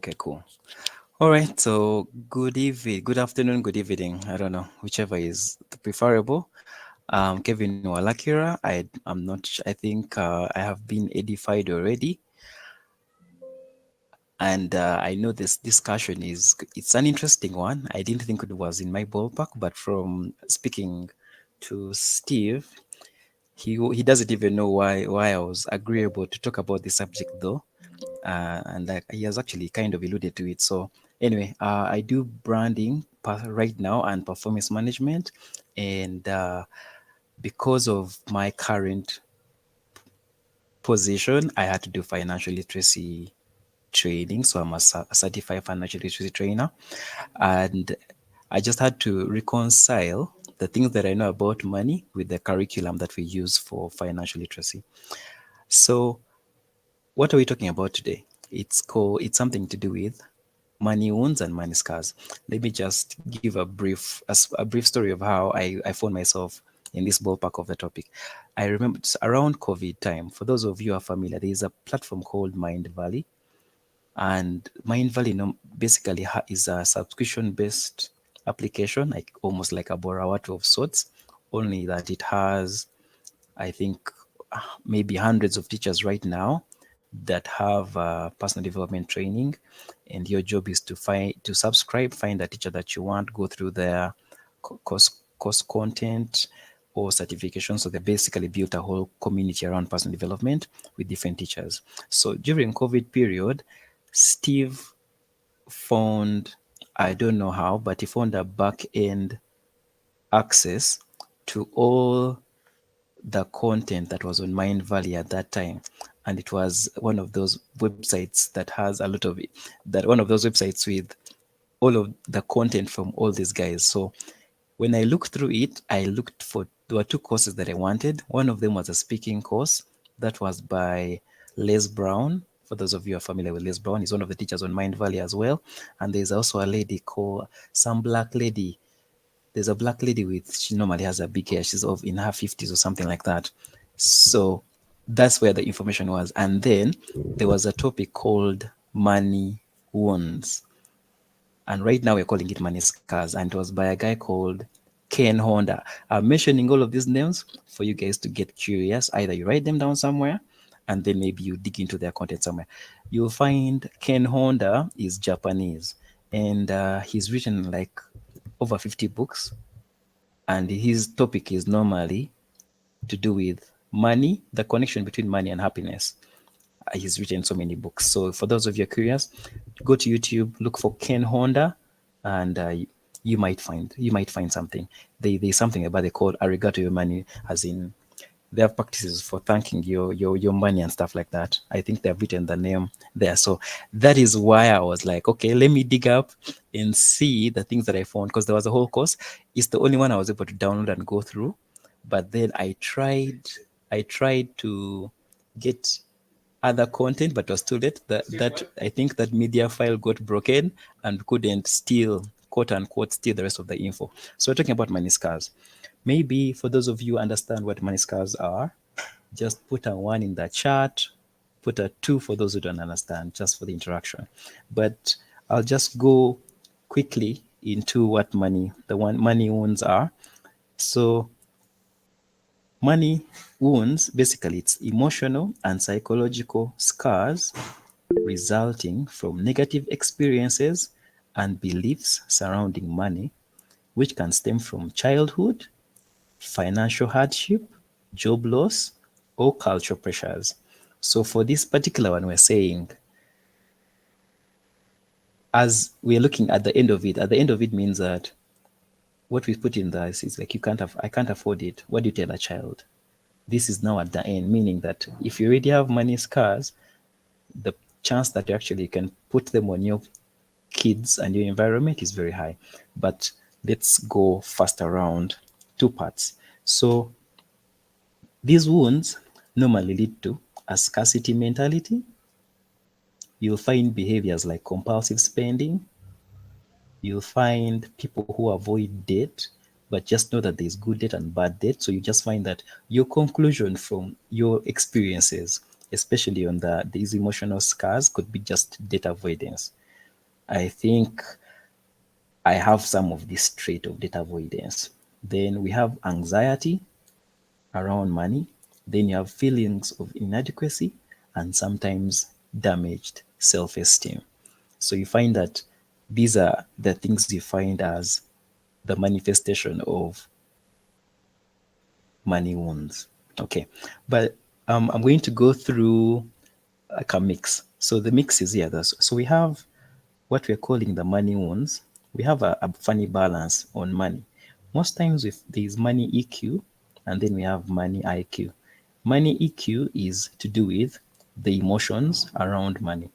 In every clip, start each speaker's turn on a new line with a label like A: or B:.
A: Okay, cool. All right. So good evening, good afternoon, good evening. I don't know, whichever is preferable. Kevin Walakira. I'm not. I think I have been edified already, and I know this discussion it's an interesting one. I didn't think it was in my ballpark, but from speaking to Steve, he doesn't even know why I was agreeable to talk about the subject though. And like he has actually kind of alluded to it. So anyway, I do branding right now and performance management, and because of my current position, I had to do financial literacy training. So I'm a certified financial literacy trainer, and I just had to reconcile the things that I know about money with the curriculum that we use for financial literacy. So what are we talking about today? It's something to do with money wounds and money scars. Let me just give a brief story of how I found myself in this ballpark of the topic. I remember it's around COVID time. For those of you who are familiar, there is a platform called Mind Valley, and Mind Valley basically is a subscription-based application, like almost like a BORAWATU of sorts, only that it has, I think, maybe hundreds of teachers right now that have personal development training, and your job is to subscribe, find a teacher that you want, go through their course content or certification. So they basically built a whole community around personal development with different teachers. So during COVID period, Steve found, I don't know how, but he found a back end access to all the content that was on Mind Valley at that time. And it was one of those websites that has a lot of it, that one of those websites with all of the content from all these guys. So when I looked through it, there were two courses that I wanted. One of them was a speaking course that was by Les Brown. For those of you who are familiar with Les Brown, he's one of the teachers on Mind Valley as well. And there's also a lady called, some black lady, there's a black lady with, she normally has a big hair, she's of in her 50s or something like that. So that's where the information was. And then there was a topic called money wounds, and right now we're calling it money scars, and it was by a guy called Ken Honda. I'm mentioning all of these names for you guys to get curious. Either you write them down somewhere, and then maybe you dig into their content somewhere. You'll find Ken Honda is Japanese, and he's written like over 50 books, and his topic is normally to do with money, the connection between money and happiness. He's written so many books. So for those of you curious, go to YouTube, look for Ken Honda, and you might find something. There's something about they call arigato your money, as in they have practices for thanking your money and stuff like that. I think they've written the name there. So that is why I was like, okay, let me dig up and see the things that I found, because there was a whole course. It's the only one I was able to download and go through. But then I tried to get other content, but was too late. That I think that media file got broken and couldn't steal, quote unquote, steal the rest of the info. So we're talking about money scars. Maybe for those of you who understand what money scars are, just put a one in the chat, put a two for those who don't understand, just for the interaction. But I'll just go quickly into what money wounds are. So money wounds, basically, it's emotional and psychological scars resulting from negative experiences and beliefs surrounding money, which can stem from childhood, financial hardship, job loss, or cultural pressures. So for this particular one, we're saying, as we're looking at the end of it means that what we put in this is like, I can't afford it. What do you tell a child? This is now at the end, meaning that if you already have money scars, the chance that you actually can put them on your kids and your environment is very high. But let's go fast around two parts. So these wounds normally lead to a scarcity mentality. You'll find behaviors like compulsive spending. You'll find people who avoid debt, but just know that there's good debt and bad debt. So you just find that your conclusion from your experiences, especially on these emotional scars, could be just debt avoidance. I think I have some of this trait of debt avoidance. Then we have anxiety around money. Then you have feelings of inadequacy and sometimes damaged self esteem. So you find that these are the things you find as the manifestation of money wounds. Okay. But I'm going to go through like a mix. So the mix is here. So we have what we're calling the money wounds. We have a funny balance on money. Most times with there's money EQ and then we have money IQ. Money EQ is to do with the emotions around money.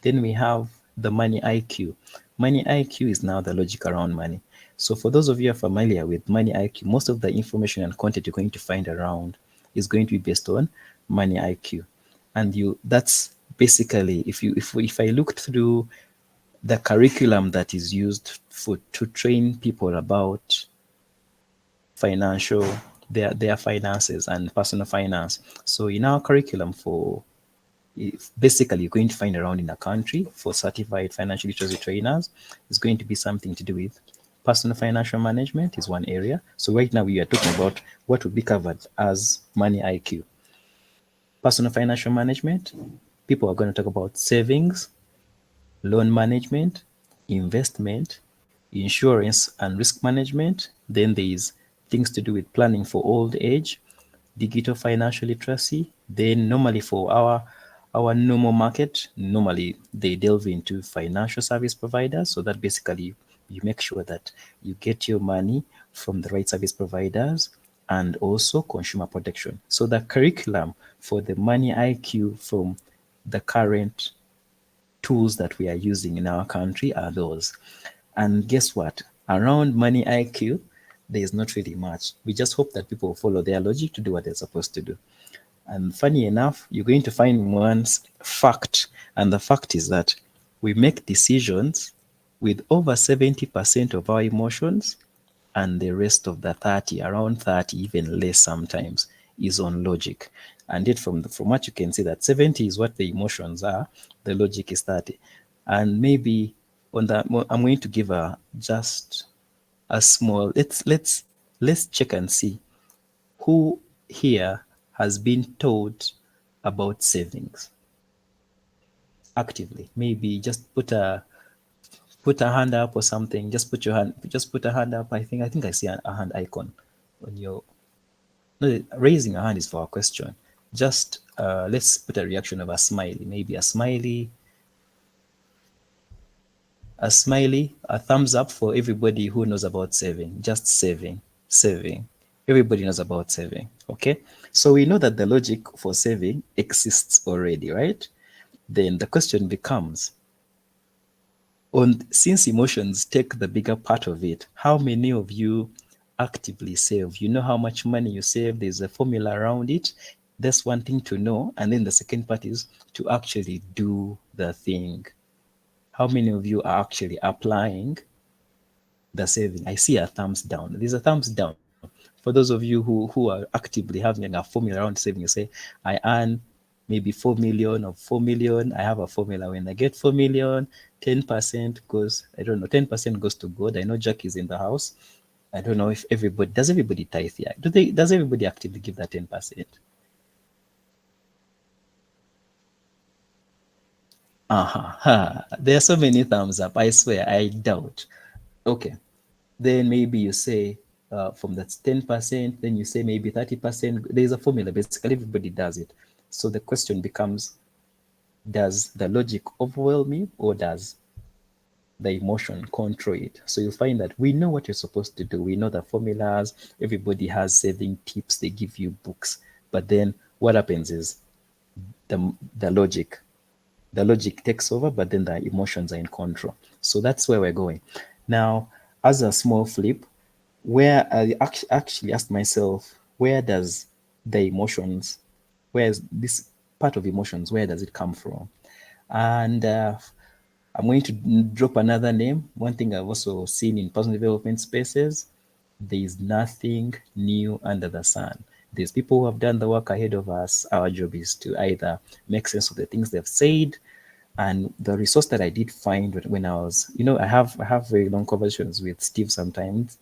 A: Then we have the money IQ. Money IQ is now the logic around money. So for those of you who are familiar with money IQ, most of the information and content you're going to find around is going to be based on money IQ. And you that's basically if I looked through the curriculum that is used for to train people about financial their finances and personal finance. So in our curriculum for basically you're going to find around in the country for certified financial literacy trainers is going to be something to do with personal financial management is one area. So right now we are talking about what would be covered as money IQ. Personal financial management, people are going to talk about savings, loan management, investment, insurance and risk management. Then there is things to do with planning for old age, digital financial literacy. Then normally for our normal market, normally they delve into financial service providers. So that basically you make sure that you get your money from the right service providers and also consumer protection. So the curriculum for the money IQ from the current tools that we are using in our country are those. And guess what? Around money IQ, there is not really much. We just hope that people follow their logic to do what they're supposed to do. And funny enough, you're going to find one fact, and the fact is that we make decisions with over 70% of our emotions, and the rest of the 30, around 30, even less sometimes, is on logic. And yet, from what you can see, that 70 is what the emotions are, the logic is 30. And maybe on that, I'm going to give a just a small. Let's check and see who here has been taught about savings actively. Maybe just put a hand up or something. Just put a hand up. I think I see a hand icon on your. No, raising a hand is for a question. Just let's put a reaction of a smiley. Maybe a smiley, a thumbs up for everybody who knows about saving. Just saving. Everybody knows about saving. Okay. So we know that the logic for saving exists already, right? Then the question becomes, since emotions take the bigger part of it, how many of you actively save? You know how much money you save, there's a formula around it. That's one thing to know. And then the second part is to actually do the thing. How many of you are actually applying the saving? I see a thumbs down. There's a thumbs down. For those of you who are actively having a formula around saving, you say, I earn maybe 4 million or 4 million. I have a formula. When I get 4 million, 10% goes, I don't know, 10% goes to God. I know Jack is in the house. I don't know if does everybody tithe here? Does everybody actively give that 10%? Uh-huh. There are so many thumbs up. I swear, I doubt. Okay. Then maybe you say from that 10%, then you say maybe 30%. There's a formula. Basically, everybody does it. So the question becomes, does the logic overwhelm you or does the emotion control it? So you'll find that we know what you're supposed to do. We know the formulas. Everybody has saving tips. They give you books. But then what happens is the logic the logic takes over, but then the emotions are in control. So that's where we're going. Now, as a small flip, where I actually asked myself, where does the emotions, where's this part of emotions, where does it come from? And I'm going to drop another name. One thing I've also seen in personal development spaces, there is nothing new under the sun. There's people who have done the work ahead of us. Our job is to either make sense of the things they've said And the resource that I did find when I was, I have very long conversations with Steve sometimes.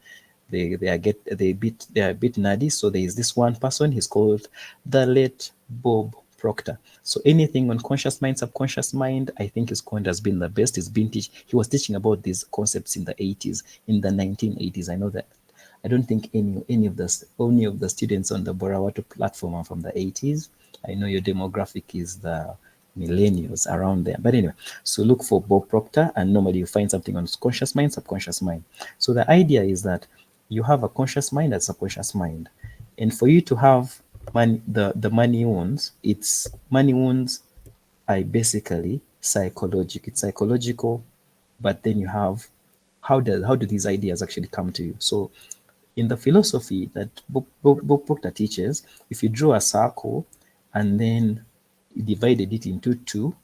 A: They are a bit nerdy. So there is this one person, he's called the late Bob Proctor. So anything on conscious mind, subconscious mind, I think his content has been the best. He was teaching about these concepts in the 80s, in the 1980s. I know that. I don't think any of the students on the BORAWATU platform are from the 80s. I know your demographic is the millennials around there. But anyway, so look for Bob Proctor, and normally you find something on conscious mind, subconscious mind. So the idea is that you have a conscious mind and subconscious mind. And for you to have money, the money wounds, it's money wounds are basically psychological. It's psychological, but then you have how do these ideas actually come to you? So in the philosophy that Bob Proctor teaches, if you draw a circle and then you divided it into two,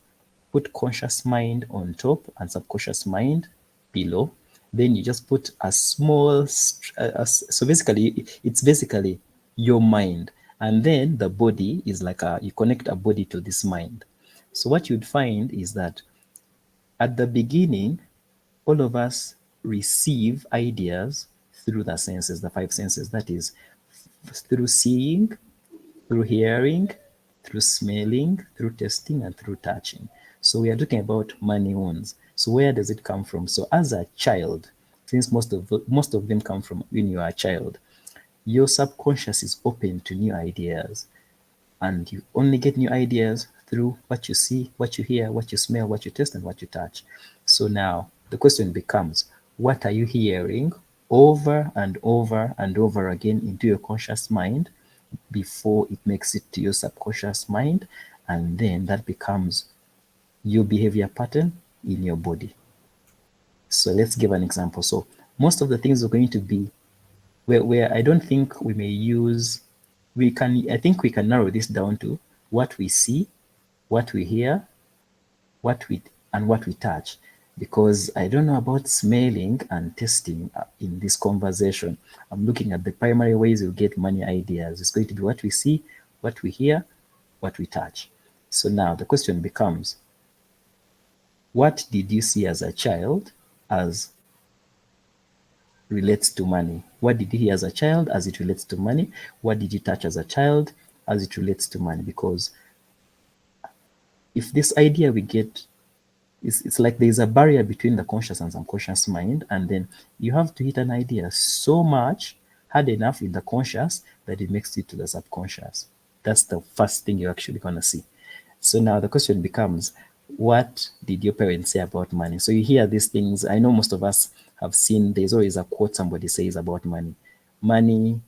A: put conscious mind on top and subconscious mind below, then you just put a small, so basically, it's basically your mind. And then the body is like you connect a body to this mind. So what you'd find is that at the beginning, all of us receive ideas through the senses, the five senses. That is, through seeing, through hearing, through smelling, through tasting, and through touching. So we are talking about money wounds. So where does it come from? So as a child, since most of them come from when you are a child, your subconscious is open to new ideas, and you only get new ideas through what you see, what you hear, what you smell, what you taste, and what you touch. So now the question becomes, what are you hearing over and over and over again into your conscious mind before it makes it to your subconscious mind? And then that becomes your behavior pattern in your body. So let's give an example. So most of the things are going to be where I don't think we may use, I think we can narrow this down to what we see, what we hear, what we and what we touch. Because I don't know about smelling and tasting in this conversation. I'm looking at the primary ways you get money ideas. It's going to be what we see, what we hear, what we touch. So now the question becomes, what did you see as a child as relates to money? What did you hear as a child as it relates to money? What did you touch as a child as it relates to money? Because if this idea we get, it's like there's a barrier between the conscious and subconscious mind, and then you have to hit an idea so much hard enough in the conscious that it makes it to the subconscious. That's the first thing you're actually going to see. So now the question becomes, what did your parents say about money? So you hear these things. I know most of us have seen, there's always a quote somebody says about money. Money,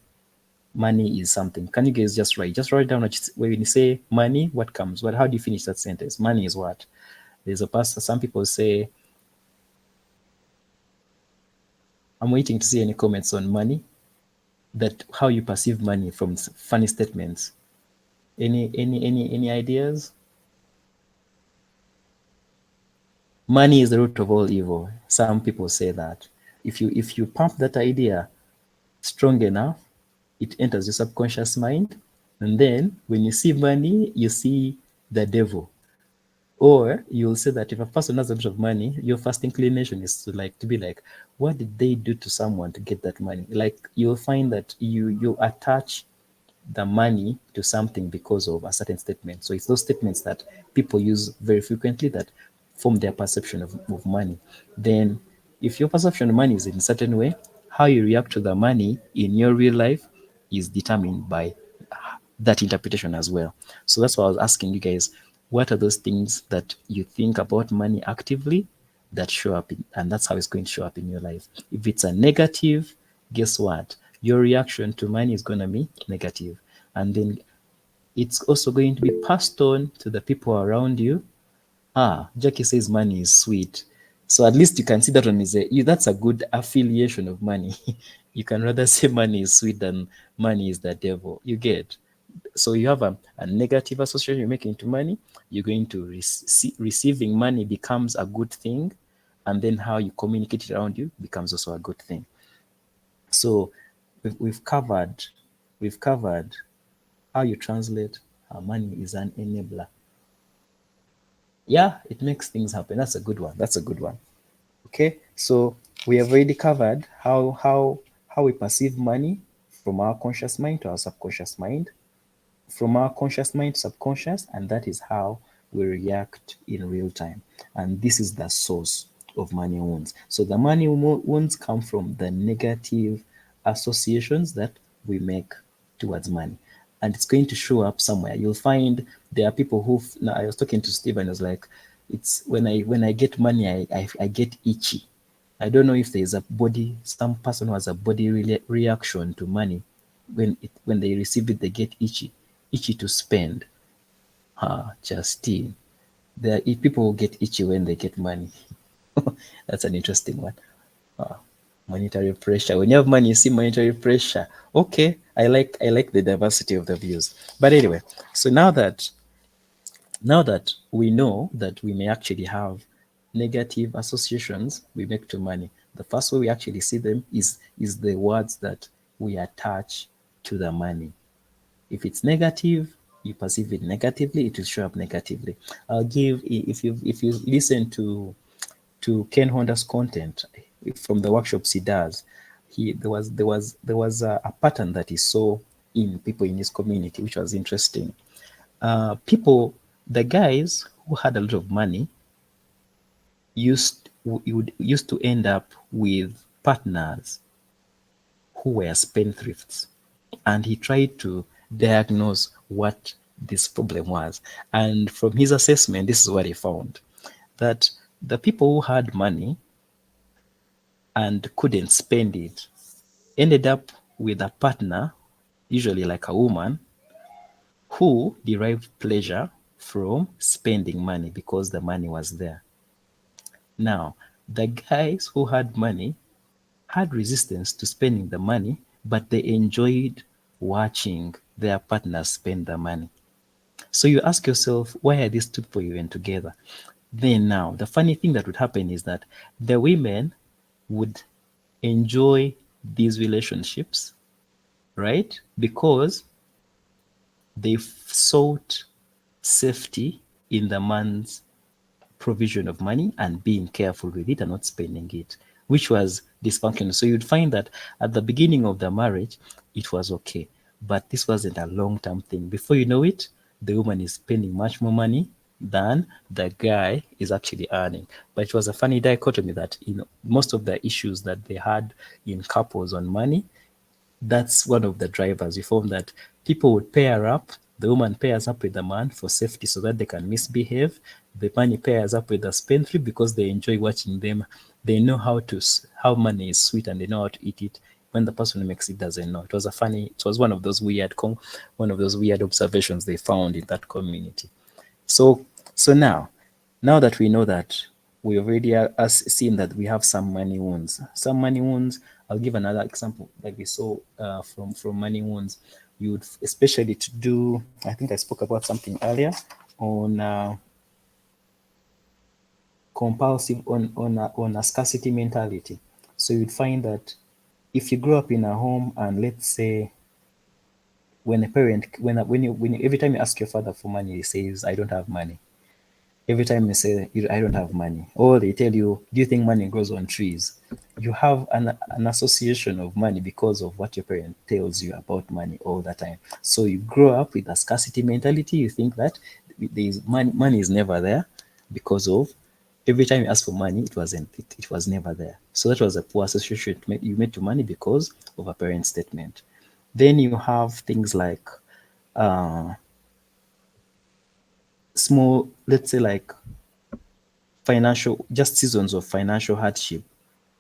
A: money is something. Can you guys just write down when you say money, what comes? How do you finish that sentence? Money is what? There's a pastor, some people say, I'm waiting to see any comments on money, that how you perceive money from funny statements. Any ideas? Money is the root of all evil. Some people say that. If you pump that idea strong enough, it enters your subconscious mind, and then when you see money, you see the devil. Or you'll say that if a person has a lot of money, your first inclination is to be like, what did they do to someone to get that money? Like you'll find that you attach the money to something because of a certain statement. So it's those statements that people use very frequently that form their perception of money. Then if your perception of money is in a certain way, how you react to the money in your real life is determined by that interpretation as well. So that's why I was asking you guys, what are those things that you think about money actively that show up and that's how it's going to show up in your life. If it's a negative, guess what? Your reaction to money is going to be negative. And then it's also going to be passed on to the people around you. Jackie says money is sweet. So at least you can see that one that's a good affiliation of money. You can rather say money is sweet than money is the devil. You get. So you have a negative association you're making to money. You're going to receiving money becomes a good thing, and then how you communicate it around you becomes also a good thing. So we've covered how you translate how money is an enabler. Yeah, it makes things happen. That's a good one. That's a good one. Okay, so we have already covered how we perceive money from our conscious mind to our subconscious mind, from our conscious mind to subconscious, and that is how we react in real time. And this is the source of money wounds. So the money wounds come from the negative associations that we make towards money. And it's going to show up somewhere. You'll find there are people who, now I was talking to Steve and I was like, it's when I get money, I get itchy. I don't know if there's a body, some person who has a body reaction to money. When they receive it, they get itchy, itchy to spend. Justine. People who get itchy when they get money. That's an interesting one. Ah, monetary pressure. When you have money, you see monetary pressure. Okay, I like the diversity of the views. But anyway, so now that we know that we may actually have negative associations we make to money, the first way we actually see them is the words that we attach to the money. If it's negative, you perceive it negatively, it will show up negatively. I'll give, if you listen to Ken Honda's content from the workshops he does, there was a pattern that he saw in people in his community, which was interesting. People, the guys who had a lot of money used to end up with partners who were spendthrifts, and he tried to diagnose what this problem was. And from his assessment, this is what he found, that the people who had money and couldn't spend it ended up with a partner, usually like a woman, who derived pleasure from spending money because the money was there. Now, the guys who had money had resistance to spending the money, but they enjoyed watching their partners spend the money. So you ask yourself, why are these two people even together? Then now, the funny thing that would happen is that the women would enjoy these relationships, right? Because they sought safety in the man's provision of money and being careful with it and not spending it, which was dysfunctional. So you'd find that at the beginning of the marriage, it was okay, but this wasn't a long term thing. Before you know it, the woman is spending much more money than the guy is actually earning. But it was a funny dichotomy that, most of the issues that they had in couples on money, that's one of the drivers. We found that people would pair up. The woman pairs up with the man for safety so that they can misbehave. The money pairs up with the spendthrift because they enjoy watching them. They know how money is sweet and they know how to eat it. When the person who makes it doesn't know. It was one of those weird observations they found in that community. So now that we know that we already are seen that we have some money wounds. Some money wounds, I'll give another example like we saw from money wounds. You would, especially to do, I think I spoke about something earlier on compulsive on a scarcity mentality. So you'd find that if you grow up in a home and let's say when a parent when you every time you ask your father for money, he says, I don't have money. Every time you say, I don't have money, or they tell you, do you think money grows on trees? You have an association of money because of what your parent tells you about money all the time. So you grow up with a scarcity mentality. You think that money is never there because of every time you ask for money, it was never there. So that was a poor association you made to money because of a parent statement. Then you have things like uh, small, let's say like just seasons of financial hardship.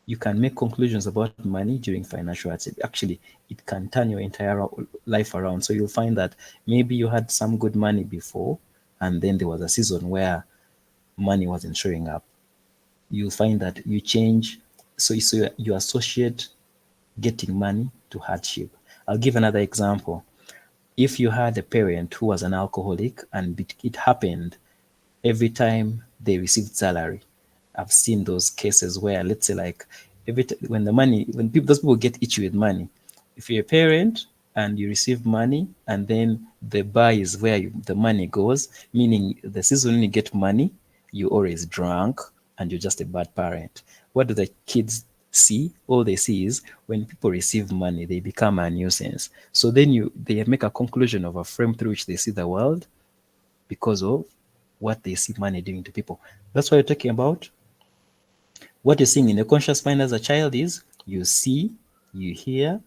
A: You can make conclusions about money during financial hardship. Actually, it can turn your entire life around. So you'll find that maybe you had some good money before, and then there was a season where money wasn't showing up. You'll find that you change. So you associate getting money to hardship. I'll give another example. If you had a parent who was an alcoholic and it happened every time they received salary. I've seen those cases where, let's say, like when those people get itchy with money. If you're a parent and you receive money, and then the bar is where the money goes, meaning the season when you get money, you always drunk, and you're just a bad parent. What do the kids see? All they see is when people receive money, they become a nuisance. So then they make a conclusion of a frame through which they see the world because of what they see money doing to people. That's what you're talking about. What you're seeing in the conscious mind as a child is you see, you hear,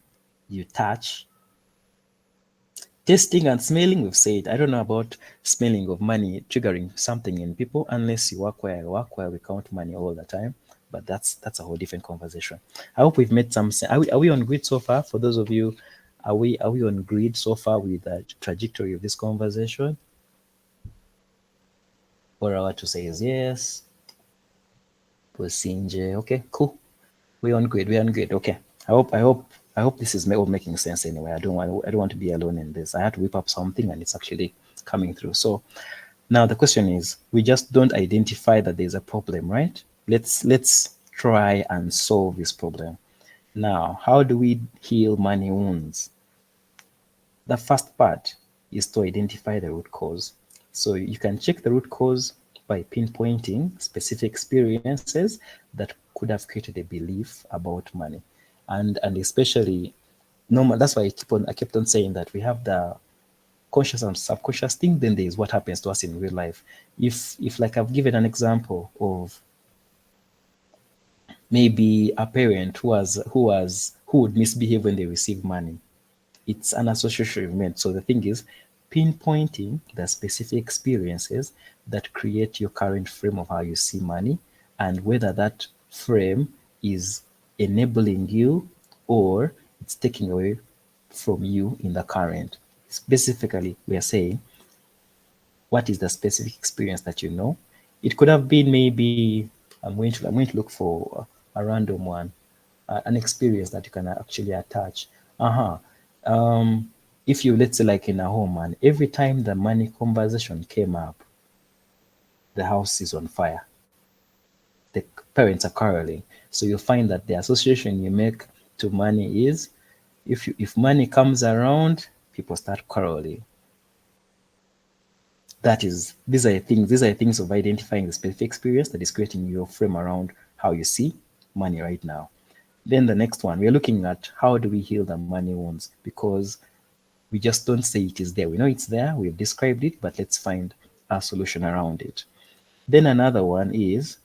A: you touch. Tasting and smelling, we've said. I don't know about smelling of money triggering something in people unless you work where I work, where we count money all the time. But that's a whole different conversation. I hope we've made some sense. Are we on grid so far? For those of you, are we on grid so far with the trajectory of this conversation? BORAWATU says yes. Pusinje. Okay, cool. We're on grid. We're on grid. Okay. I hope this is all making sense anyway. I don't want to be alone in this. I had to whip up something and it's actually coming through. So now the question is, we just don't identify that there's a problem, right? Let's try and solve this problem. Now, how do we heal money wounds? The first part is to identify the root cause. So you can check the root cause by pinpointing specific experiences that could have created a belief about money. And especially normal, that's why I kept on saying that we have the conscious and subconscious thing, then there is what happens to us in real life. If like I've given an example of maybe a parent who would misbehave when they receive money, it's an association we've made. So the thing is pinpointing the specific experiences that create your current frame of how you see money and whether that frame is enabling you or it's taking away from you in the current. Specifically, we are saying what is the specific experience that you know. It could have been maybe I'm going to look for a random one, an experience that you can actually attach. Uh-huh. If you, let's say, like in a home, and every time the money conversation came up, the house is on fire. The parents are quarreling. So you'll find that the association you make to money is if money comes around, people start quarreling. These are things of identifying the specific experience that is creating your frame around how you see money right now. Then the next one, we're looking at how do we heal the money wounds, because we just don't say it is there. We know it's there, we've described it, but let's find a solution around it. Then another one is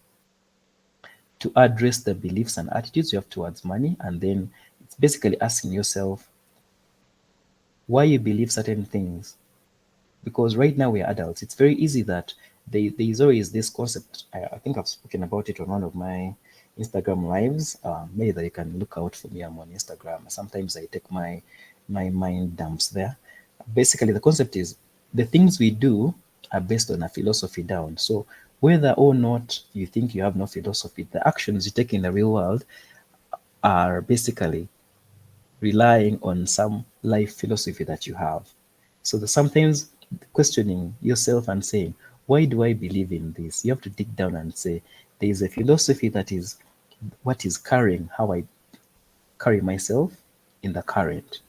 A: to address the beliefs and attitudes you have towards money. And then it's basically asking yourself why you believe certain things. Because right now we're adults, it's very easy that there is always this concept. I think I've spoken about it on one of my Instagram lives. Maybe that you can look out for me. I'm on Instagram. Sometimes I take my mind dumps there. Basically, the concept is the things we do are based on a philosophy down. So whether or not you think you have no philosophy, the actions you take in the real world are basically relying on some life philosophy that you have. So sometimes questioning yourself and saying, why do I believe in this? You have to dig down and say, there is a philosophy that is what is carrying how I carry myself in the current.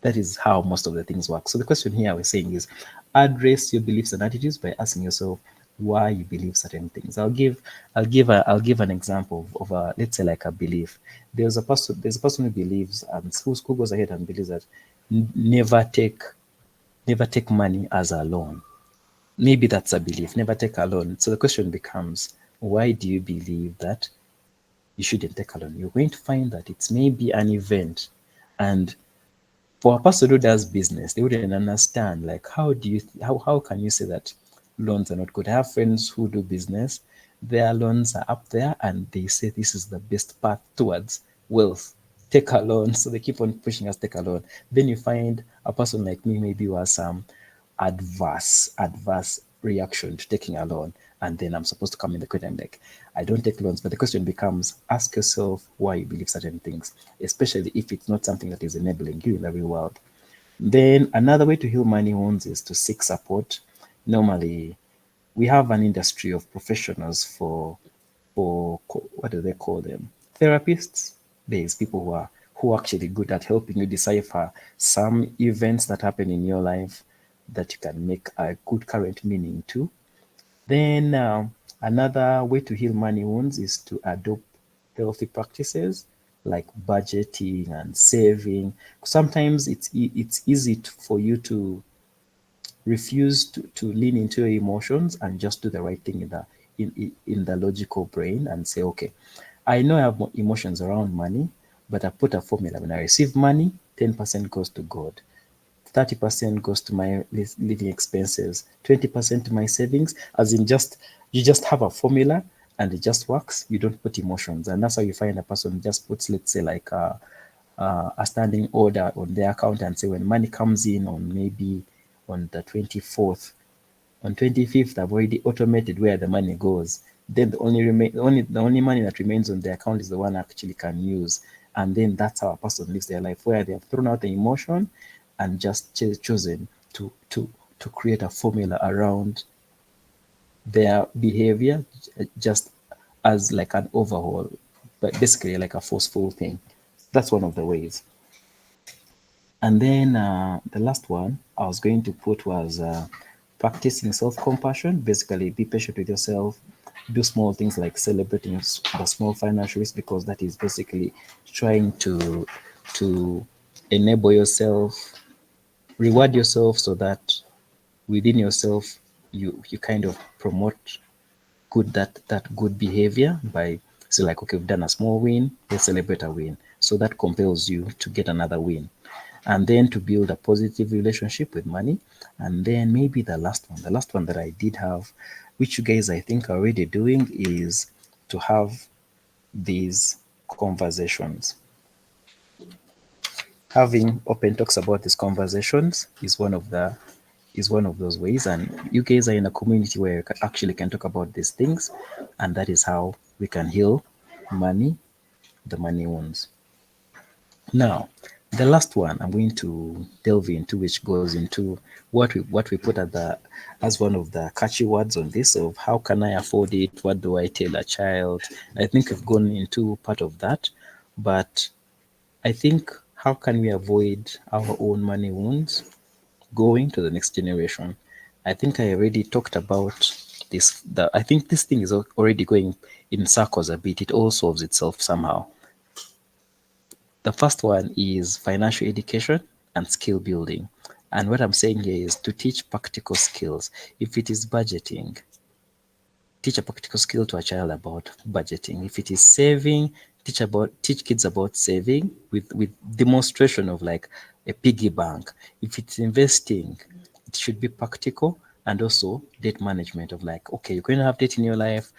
A: That is how most of the things work. So the question here we're saying is address your beliefs and attitudes by asking yourself why you believe certain things. I'll give an example of a, let's say, like a belief. There's a person who believes who goes ahead and believes that never take money as a loan. Maybe that's a belief, never take a loan. So the question becomes, why do you believe that you shouldn't take a loan? You're going to find that it's maybe an event. And for a person who does business, they wouldn't understand, like, how can you say that loans are not good? I have friends who do business, their loans are up there and they say this is the best path towards wealth. Take a loan. So they keep on pushing us, take a loan. Then you find a person like me maybe who has some adverse reaction to taking a loan. And then I'm supposed to come in the question, I'm like, I don't take loans. But the question becomes, ask yourself why you believe certain things, especially if it's not something that is enabling you in the real world. Then another way to heal money wounds is to seek support. Normally, we have an industry of professionals for what do they call them? Therapists. There's people who are actually good at helping you decipher some events that happen in your life that you can make a good current meaning to. Then another way to heal money wounds is to adopt healthy practices like budgeting and saving. Sometimes it's easy for you to refuse to lean into your emotions and just do the right thing in the logical brain and say, okay, I know I have emotions around money, but I put a formula. When I receive money, 10% goes to God, 30% goes to my living expenses, 20% to my savings. As in, just you just have a formula and it just works. You don't put emotions, and that's how you find a person just puts, let's say, like a standing order on their account and say when money comes in on maybe on the 24th, on 25th, I've already automated where the money goes. Then the only money that remains on the account is the one I actually can use. And then that's how a person lives their life, where they have thrown out the emotion and just chosen to create a formula around their behavior, just as like an overhaul, but basically like a forceful thing. That's one of the ways. And then the last one I was going to put was practicing self compassion. Basically, be patient with yourself. Do small things like celebrating the small financial risk, because that is basically trying to enable yourself, reward yourself, so that within yourself you kind of promote that good behavior by, so like, okay, we've done a small win, let's celebrate a win, so that compels you to get another win, and then to build a positive relationship with money. And then maybe the last one that I did have, which you guys I think are already doing, is to have these conversations. Having open talks about these conversations is one of those ways, and you guys are in a community where you actually can talk about these things, and that is how we can heal money, the money wounds. Now, the last one I'm going to delve into, which goes into what we put at the as one of the catchy words on this, of how can I afford it? What do I tell a child? I think we've gone into part of that, but I think, how can we avoid our own money wounds going to the next generation? I think I already talked about this. I think this thing is already going in circles a bit. It all solves itself somehow. The first one is financial education and skill building. And what I'm saying here is to teach practical skills. If it is budgeting, teach a practical skill to a child about budgeting. If it is saving, teach kids about saving with demonstration of like a piggy bank. If it's investing, it should be practical, and also debt management, of like, okay, you're going to have debt in your life,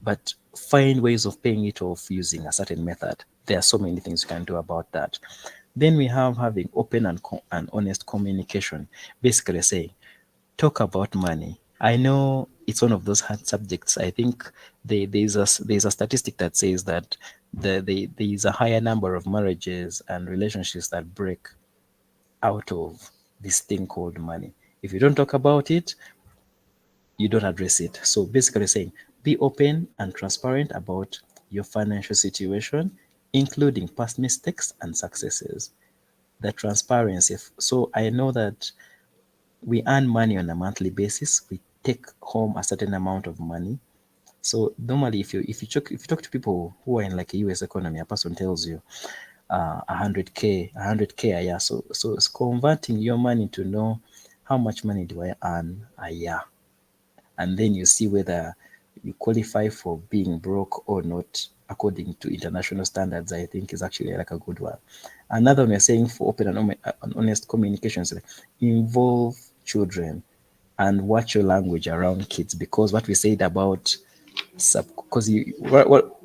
A: but find ways of paying it off using a certain method. There are so many things you can do about that. Then we have having open and honest communication, basically saying, talk about money. I know it's one of those hard subjects. I think there's a statistic that says that there is a higher number of marriages and relationships that break out of this thing called money. If you don't talk about it, you don't address it. So basically saying, be open and transparent about your financial situation, including past mistakes and successes. The transparency. So I know that we earn money on a monthly basis. We take home a certain amount of money. So normally, if you talk to people who are in like a US economy, a person tells you 100k a year. So it's converting your money to know how much money do I earn a year, and then you see whether you qualify for being broke or not according to international standards. I think is actually like a good one. Another one we're saying for open and honest communications, like involve children and watch your language around kids, because what we said about because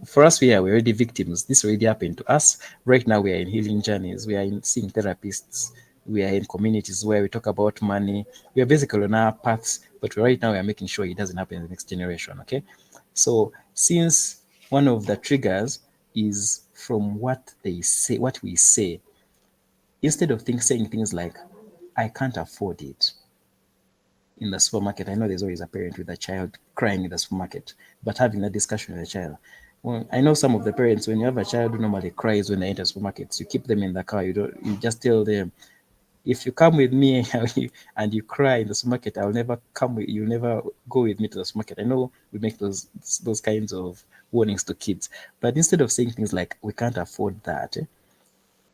A: for us, we're already victims. This already happened to us. Right now we are in healing journeys, we are in seeing therapists, we are in communities where we talk about money. We are basically on our paths, but right now we are making sure it doesn't happen in the next generation. Okay, so since one of the triggers is from what they say, what we say, instead of saying things like, I can't afford it, in the supermarket. I know there's always a parent with a child crying in the supermarket, but having that discussion with a child. Well, I know some of the parents, when you have a child who normally cries when they enter supermarkets, you keep them in the car. You just tell them, If you come with me and you cry in the supermarket, I'll never come with you. Never go with me to the supermarket. I know we make those kinds of warnings to kids, but instead of saying things like we can't afford that,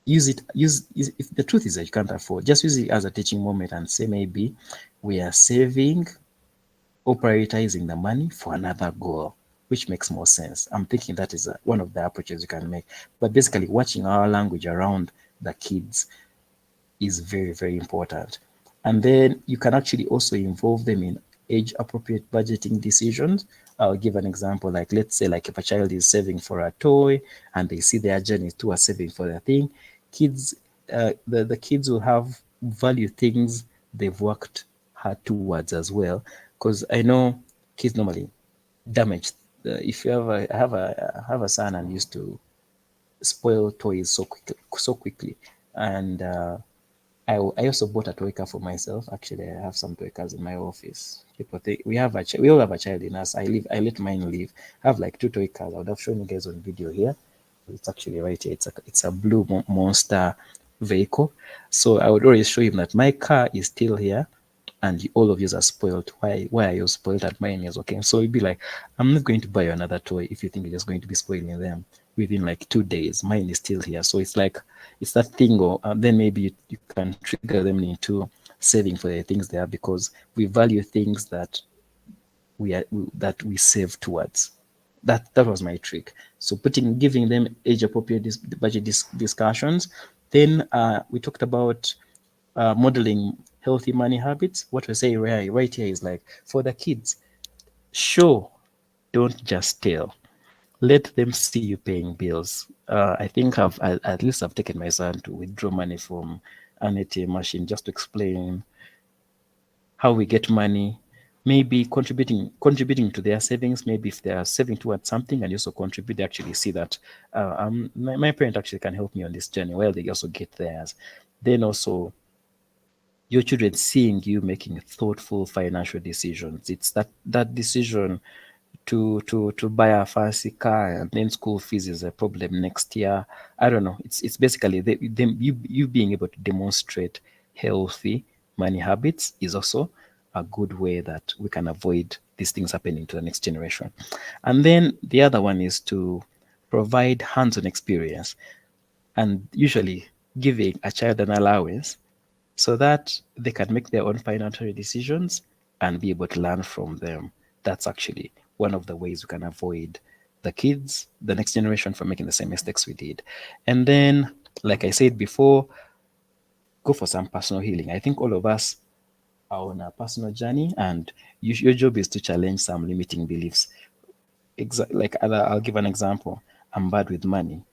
A: use it. Use if the truth is that you can't afford, just use it as a teaching moment and say maybe we are saving or prioritizing the money for another goal, which makes more sense. I'm thinking that is one of the approaches you can make. But basically, watching our language around the kids is very, very important. And then you can actually also involve them in age appropriate budgeting decisions. I'll give an example. Like, let's say, like if a child is saving for a toy and they see their journey towards saving for their thing, kids, the kids will have value things they've worked hard towards as well. Because I know kids normally damage. If you have a son and used to spoil toys so quickly, and I also bought a toy car for myself. Actually, I have some toy cars in my office. People think we all have a child in us. I let mine live. I have like two toy cars. I would have shown you guys on video here. It's actually right here. It's a blue monster vehicle. So I would always show him that my car is still here, and all of you are spoiled. Why are you spoiled at mine is okay? So it'd be like, I'm not going to buy you another toy if you think you're just going to be spoiling them within like 2 days. Mine is still here. So it's like it's that thing, or then maybe you can trigger them into saving for the things they have, because we value things that we save towards. That was my trick. So giving them age appropriate budget discussions. Then we talked about modeling healthy money habits. What we say right here is like, for the kids, show, don't just tell. Let them see you paying bills. I think at least I've taken my son to withdraw money from an ATM machine just to explain how we get money, maybe contributing to their savings. Maybe if they are saving towards something and you also contribute, they actually see that my parent actually can help me on this journey while they also get theirs. Then also your children seeing you making thoughtful financial decisions. It's that decision to buy a fancy car, and then school fees is a problem next year. I don't know. It's basically you being able to demonstrate healthy money habits is also a good way that we can avoid these things happening to the next generation. And then the other one is to provide hands-on experience, and usually giving a child an allowance so that they can make their own financial decisions and be able to learn from them. That's actually one of the ways we can avoid the next generation, from making the same mistakes we did. And then, like I said before, go for some personal healing. I think all of us are on a personal journey, and your job is to challenge some limiting beliefs. I'll give an example. I'm bad with money.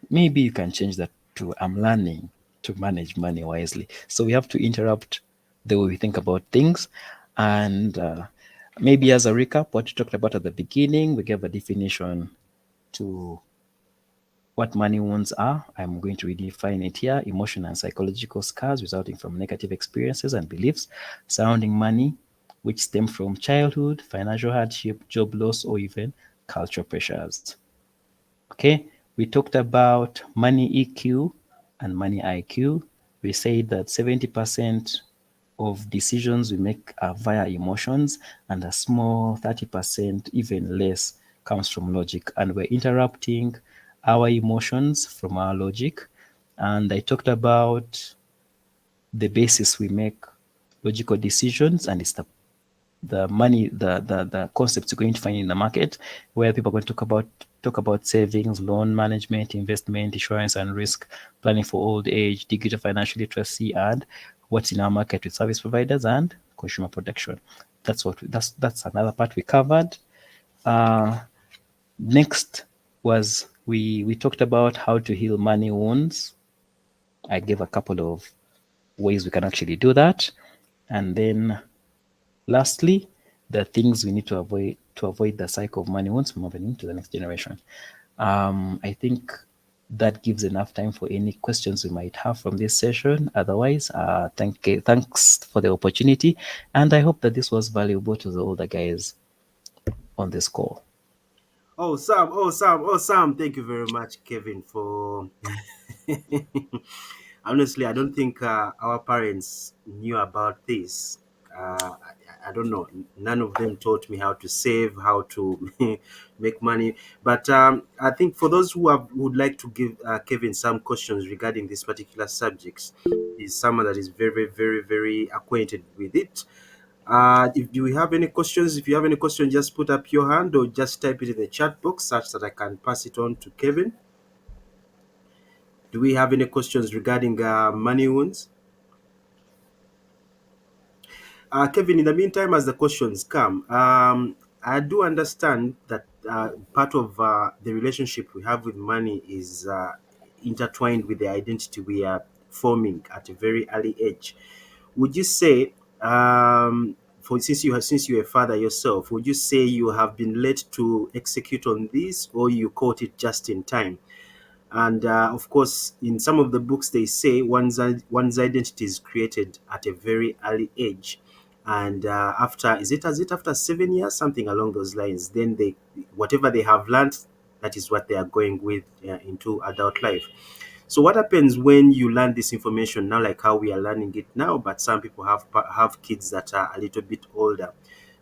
A: Maybe you can change that to I'm learning to manage money wisely. So we have to interrupt the way we think about things. And maybe as a recap, what you talked about at the beginning, we gave a definition to what money wounds are. I'm going to redefine it here: emotional and psychological scars resulting from negative experiences and beliefs surrounding money, which stem from childhood, financial hardship, job loss, or even cultural pressures. Okay, we talked about money EQ and money IQ. We said that 70% of decisions we make are via emotions, and a small 30%, even less, comes from logic. And we're interrupting our emotions from our logic. And I talked about the basis we make logical decisions, and it's the money, the concepts you're going to find in the market, where people are going to talk about savings, loan management, investment, insurance and risk, planning for old age, digital financial literacy, and what's in our market with service providers and consumer protection. That's another part we covered. Uh, Next was we talked about how to heal money wounds. I gave a couple of ways we can actually do that, and then lastly, the things we need to avoid the cycle of money once moving into the next generation. I think that gives enough time for any questions we might have from this session. Otherwise, thanks for the opportunity, and I hope that this was valuable to all the guys on this call.
B: Oh, Sam, thank you very much, Kevin, for Honestly, I don't think our parents knew about this. I don't know. None of them taught me how to save, how to make money. But I think for those who would like to give Kevin some questions regarding this particular subject, is someone that is very, very, very acquainted with it. If do we have any questions? If you have any questions, just put up your hand or just type it in the chat box such that I can pass it on to Kevin. Do we have any questions regarding money wounds? Kevin, in the meantime, as the questions come, I do understand that part of the relationship we have with money is intertwined with the identity we are forming at a very early age. Would you say, for since you're a father yourself, would you say you have been led to execute on this, or you caught it just in time? And of course, in some of the books, they say one's identity is created at a very early age, and after is it after 7 years, something along those lines? Then they whatever they have learned, that is what they are going with into adult life. So what happens when you learn this information now, like how we are learning it now, but some people have kids that are a little bit older?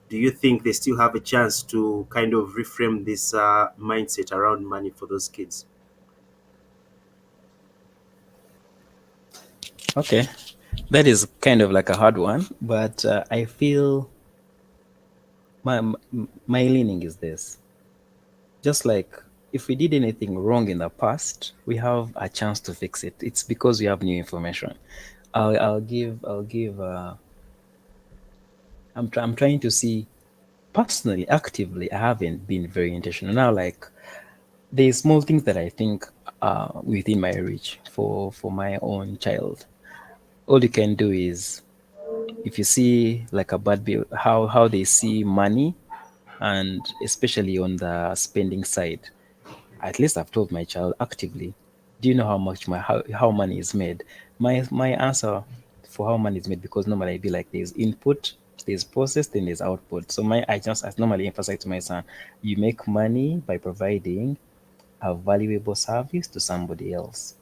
B: Do you think they still have a chance to kind of reframe this mindset around money for those kids?
A: Okay, that is kind of like a hard one, but I feel my leaning is this. Just like if we did anything wrong in the past, we have a chance to fix it. It's because we have new information. I'll give. I'm trying to see personally, actively. I haven't been very intentional now. Like there's small things that I think are within my reach for my own child. All you can do is if you see like a bad bill, how they see money, and especially on the spending side, at least I've told my child actively, do you know how much how money is made? My answer for how money is made, because normally I'd be like there's input, there's process, then there's output. So I normally emphasize to my son, you make money by providing a valuable service to somebody else.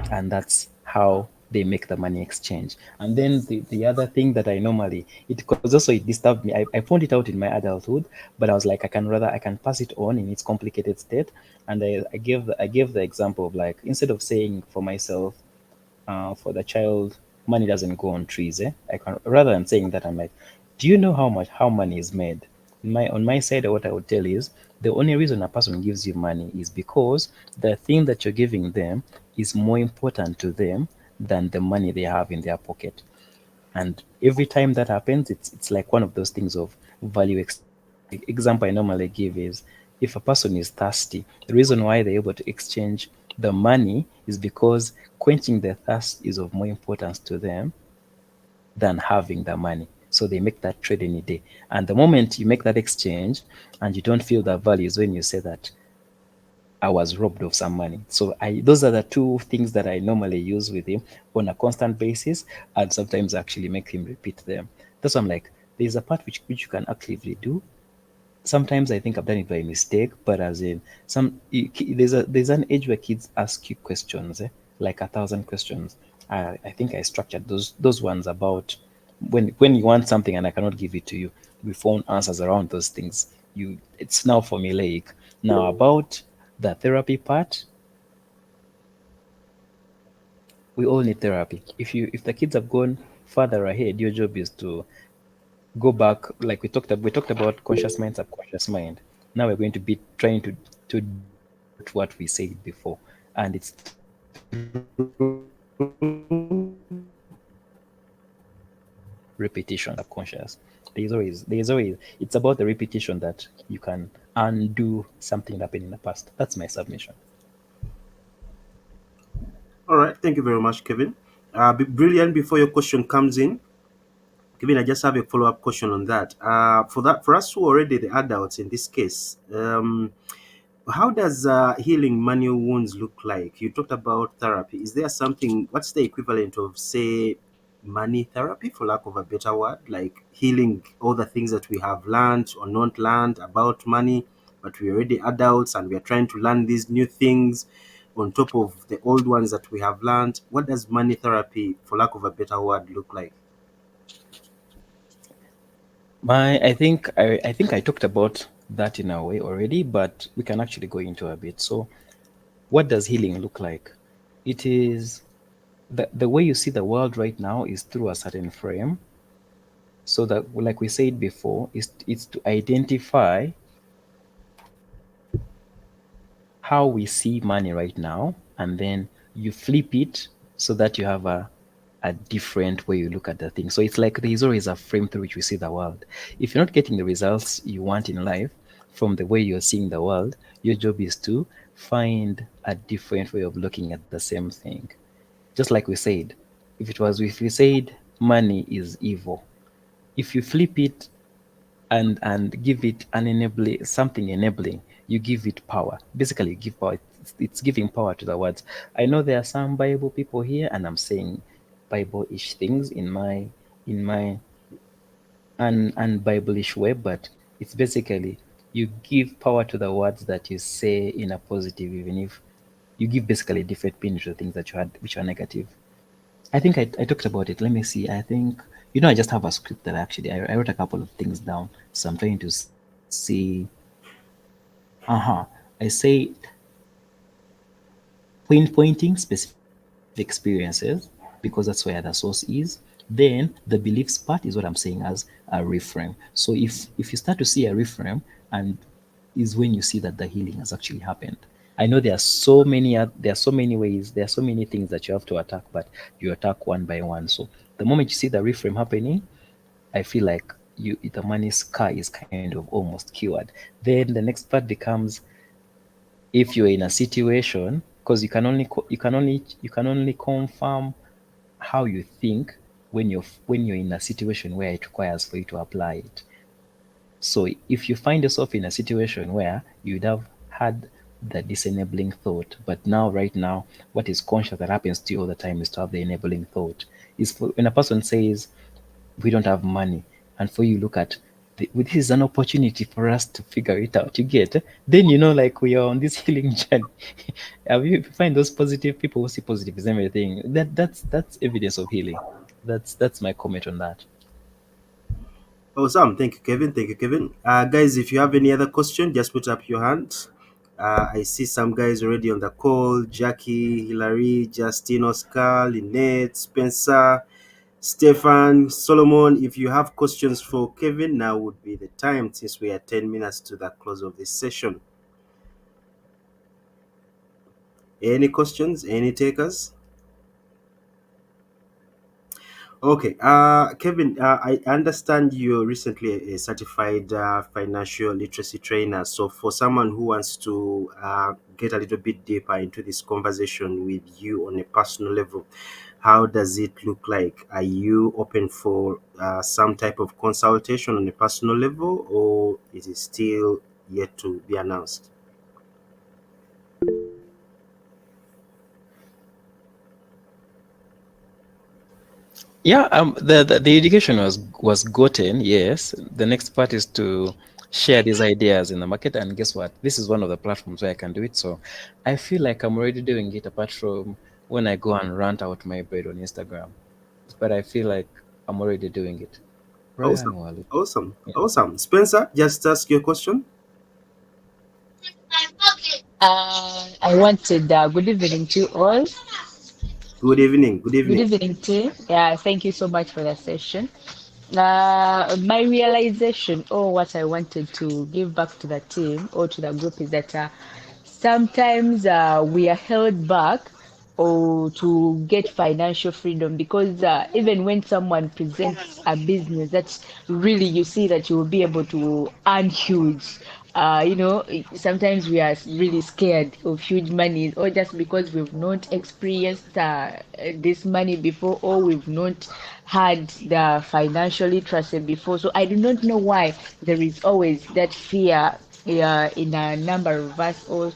A: And that's how they make the money exchange. And then the other thing that I normally, it because also it disturbed me. I found it out in my adulthood, but I was like, I can pass it on in its complicated state. And I gave the example of like, instead of saying for myself, for the child, money doesn't go on trees. I can, rather than saying that, I'm like, do you know how money is made? On my side, what I would tell is the only reason a person gives you money is because the thing that you're giving them is more important to them than the money they have in their pocket. And every time that happens, it's like one of those things of value exchange. Example I normally give is if a person is thirsty, the reason why they're able to exchange the money is because quenching their thirst is of more importance to them than having the money. So they make that trade any day. And the moment you make that exchange and you don't feel the value is when you say that I was robbed of some money. So I those are the two things that I normally use with him on a constant basis, and sometimes actually make him repeat them. That's why I'm like, there's a part which you can actively do. Sometimes I think I've done it by mistake, but as in there's an age where kids ask you questions, like 1,000 questions. I think I structured those ones about when you want something and I cannot give it to you. We found answers around those things. It's now formulaic. Now about the therapy part, we all need therapy. If the kids have gone further ahead, your job is to go back, like we talked about conscious mind, subconscious mind. Now we're going to be trying to do what we said before, and it's through repetition, subconscious. There's always it's about the repetition that you can undo something that happened in the past. That's my submission.
B: All right, thank you very much, Kevin. Brilliant. Before your question comes in, Kevin, I just have a follow-up question on that. For us who are already the adults in this case, how does healing manual wounds look like? You talked about therapy. Is there something? What's the equivalent of, say, money therapy, for lack of a better word, like healing all the things that we have learned or not learned about money, but we're already adults and we're trying to learn these new things. on top of the old ones that we have learned? What does money therapy, for lack of a better word, look like?
A: I think I talked about that in a way already, but we can actually go into a bit. So, what does healing look like? It is the way you see the world right now is through a certain frame. So that, like we said before, is it's to identify how we see money right now, and then you flip it so that you have a different way you look at the thing. So it's like there's always a frame through which we see the world. If you're not getting the results you want in life from the way you're seeing the world, your job is to find a different way of looking at the same thing. Just like we said, if we said money is evil, if you flip it and give it an enabling, something enabling, you give it power. Basically, you give power. It's giving power to the words. I know there are some Bible people here, and I'm saying Bible-ish things in my un Bible-ish way, but it's basically you give power to the words that you say in a positive, even if you give basically different meaning to the things that you had which are negative. I think I talked about it. Let me see. I think, I just have a script that actually I wrote a couple of things down. So I'm trying to see. I say pointing specific experiences because that's where the source is. Then the beliefs part is what I'm saying as a reframe. So if you start to see a reframe, and is when you see that the healing has actually happened. I know there are so many ways, there are so many things that you have to attack, but you attack one by one. So the moment you see the reframe happening, I feel like the money scar is kind of almost cured. Then the next part becomes, if you're in a situation, because you can only confirm how you think when you're in a situation where it requires for you to apply it. So if you find yourself in a situation where you'd have had the disenabling thought, but now, right now, what is conscious that happens to you all the time is to have the enabling thought. Is for, when a person says, we don't have money, and for you look at this is an opportunity for us to figure it out. You get, then like we are on this healing journey. Have you find those positive people who see positive is everything? That's evidence of healing. That's my comment on that.
B: Awesome. Thank you, Kevin. Thank you, Kevin. Guys, if you have any other question, just put up your hand. I see some guys already on the call: Jackie, Hilary, Justin, Oscar, Lynette, Spencer, Stefan, Solomon. If you have questions for Kevin, now would be the time, since we are 10 minutes to the close of this session. Any questions? Any takers? Okay, Kevin, I understand you're recently a certified financial literacy trainer. So, for someone who wants to get a little bit deeper into this conversation with you on a personal level, how does it look like? Are you open for some type of consultation on a personal level, or is it still yet to be announced?
A: Yeah, the education was gotten. Yes, the next part is to share these ideas in the market, and guess what? This is one of the platforms where I can do it. So I feel like I'm already doing it, apart from when I go and rant out my bread on Instagram. But I feel like I'm already doing it. Brian
B: Awesome,
A: Walu.
B: awesome,
A: Yeah.
B: awesome. Spencer, just ask your question.
C: I wanted good evening to all.
B: Good evening. Good
C: Good
B: evening.
C: evening, team. Yeah, thank you so much for the session. My realization, or what I wanted to give back to the team or to the group, is that sometimes we are held back or to get financial freedom because even when someone presents a business that's really you see that you will be able to earn huge, sometimes we are really scared of huge money, or just because we've not experienced this money before, or we've not had the financial literacy before. So I do not know why there is always that fear in a number of us, or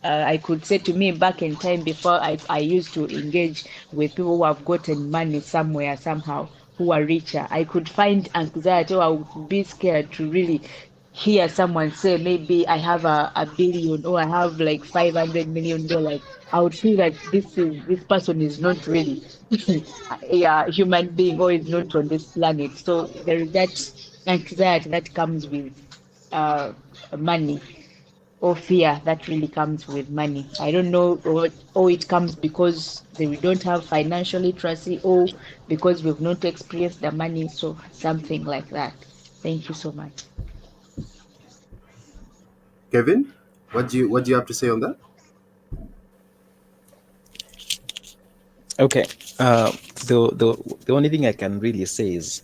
C: I could say to me back in time before I used to engage with people who have gotten money somehow, who are richer. I could find anxiety, or I would be scared to really hear someone say maybe I have a billion or I have like $500 million, I would feel like this person is not really yeah, human being or is not on this planet. So there is that anxiety that comes with uh, money or fear that really comes with money. I don't know, or it comes because we don't have financial literacy or because we've not experienced the money. So something like that. Thank you so much.
B: Kevin, what do you have to say on that?
A: Okay. Uh, the only thing I can really say is,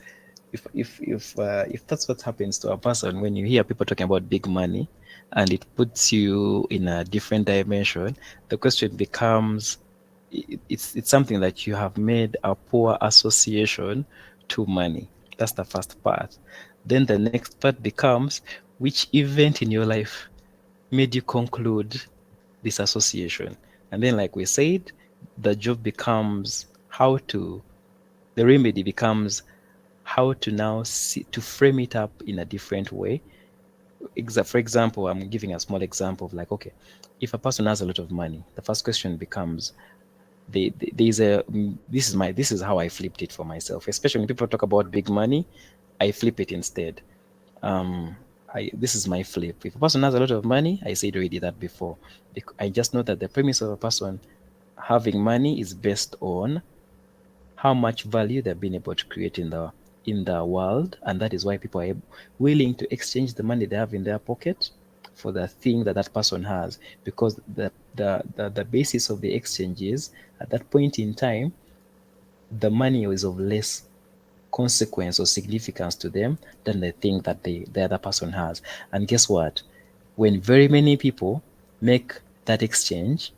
A: if that's what happens to a person when you hear people talking about big money, and it puts you in a different dimension, the question becomes, it's something that you have made a poor association to money. That's the first part. Then the next part becomes, which event in your life made you conclude this association? And then, like we said, the job becomes how to, the remedy becomes how to now see, to frame it up in a different way. For example, I'm giving a small example of, like, okay, if a person has a lot of money, the first question becomes, there's a this is how I flipped it for myself. Especially when people talk about big money, I flip it instead. um this is my flip. If a person has a lot of money, I said already that before, I just know that the premise of a person having money is based on how much value they've been able to create in the world, and that is why people are willing to exchange the money they have in their pocket for the thing that that person has, because the basis of the exchange is, at that point in time, the money is of less consequence or significance to them than the thing that the other person has. And guess what? When very many people make that exchange,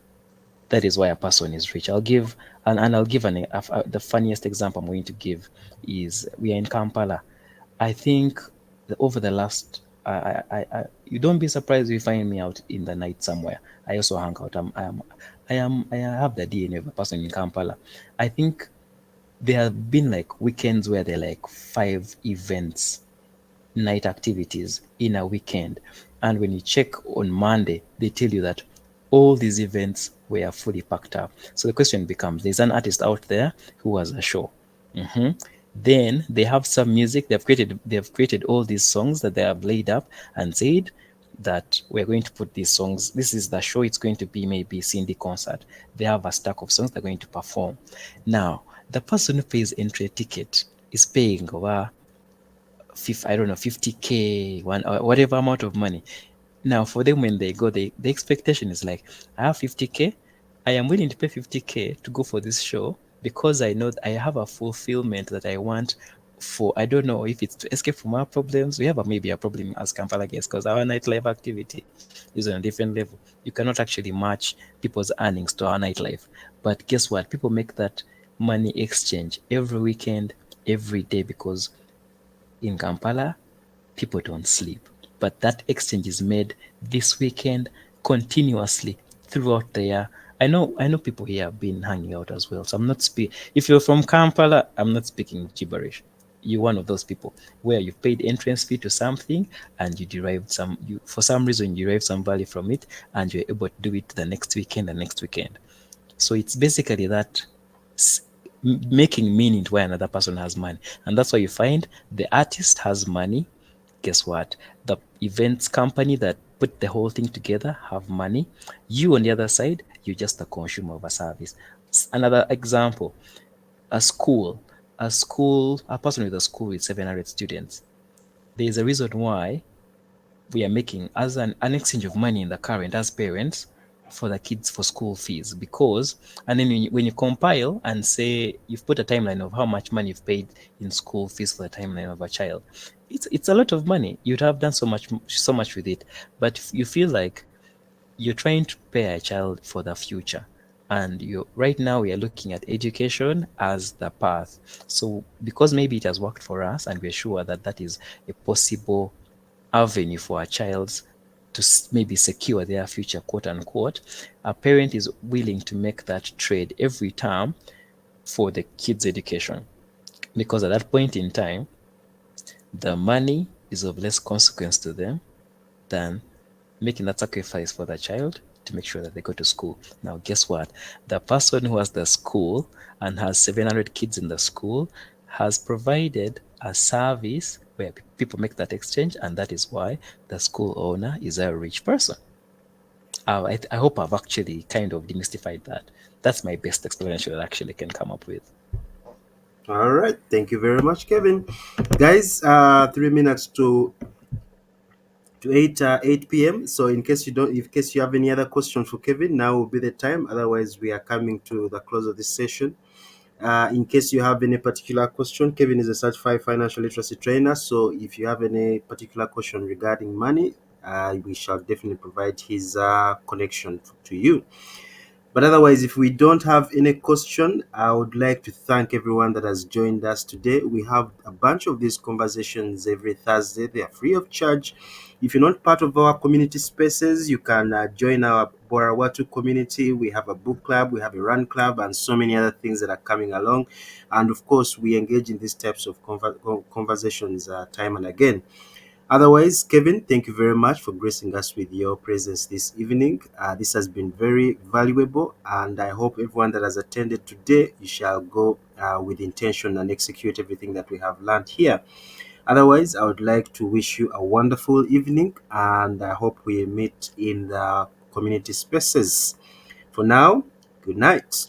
A: that is why a person is rich. I'll give the funniest example I'm going to give is, we are in Kampala. I think over the last, you don't be surprised if you find me out in the night somewhere. I also hang out. I have the DNA of a person in Kampala. I think there have been like weekends where there are like 5 events, night activities in a weekend. And when you check on Monday, they tell you that all these events were fully packed up. So the question becomes, there's an artist out there who has a show. Mhm. Then they have some music. They've created all these songs that they have laid up and said that we're going to put these songs. This is the show. It's going to be maybe Cindy concert. They have a stack of songs they're going to perform. Now, the person who pays entry ticket is paying over, I don't know, 50K, one or whatever amount of money. Now, for them, when they go, the expectation is like, I have 50K. I am willing to pay 50K to go for this show because I know that I have a fulfillment that I want for, I don't know if it's to escape from our problems. We have maybe a problem as Kampala guests because our nightlife activity is on a different level. You cannot actually match people's earnings to our nightlife. But guess what? People make that money exchange every weekend, every day, because in Kampala, people don't sleep. But that exchange is made this weekend continuously throughout the year. I know people here have been hanging out as well. So I'm not if you're from Kampala, I'm not speaking gibberish. You're one of those people where you paid entrance fee to something and you for some reason you derived some value from it, and you're able to do it the next weekend and next weekend. So it's basically that, s- making meaning to why another person has money. And that's why you find the artist has money. Guess what? The events company that put the whole thing together have money. You, on the other side, you're just a consumer of a service. Another example, a school. A person with a school with 700 students. There is a reason why we are making as an exchange of money in the current as parents for the kids for school fees, because, and then when you compile and say you've put a timeline of how much money you've paid in school fees for the timeline of a child, it's a lot of money. You'd have done so much with it, but if you feel like you're trying to prepare a child for the future, and you right now we are looking at education as the path. So because maybe it has worked for us and we're sure that that is a possible avenue for a child to maybe secure their future, quote unquote, a parent is willing to make that trade every term for the kids' education. Because at that point in time, the money is of less consequence to them than making that sacrifice for the child to make sure that they go to school. Now, guess what? The person who has the school and has 700 kids in the school has provided a service where people make that exchange, and that is why the school owner is a rich person. I hope I've actually kind of demystified that. That's my best explanation that I actually can come up with.
B: All right, thank you very much, Kevin. Guys, 3 minutes to 8 p.m. So in case you have any other questions for Kevin, now will be the time. Otherwise, we are coming to the close of this session. In case you have any particular question, Kevin is a certified financial literacy trainer. So if you have any particular question regarding money, we shall definitely provide his connection to you. But otherwise, if we don't have any question, I would like to thank everyone that has joined us today. We have a bunch of these conversations every Thursday. They are free of charge. If you're not part of our community spaces, you can join our BORAWATU community. We have a book club, we have a run club, and so many other things that are coming along. And of course, we engage in these types of conversations time and again. Otherwise, Kevin, thank you very much for gracing us with your presence this evening. This has been very valuable, and I hope everyone that has attended today, you shall go with intention and execute everything that we have learned here. Otherwise, I would like to wish you a wonderful evening, and I hope we meet in the community spaces. For now, good night.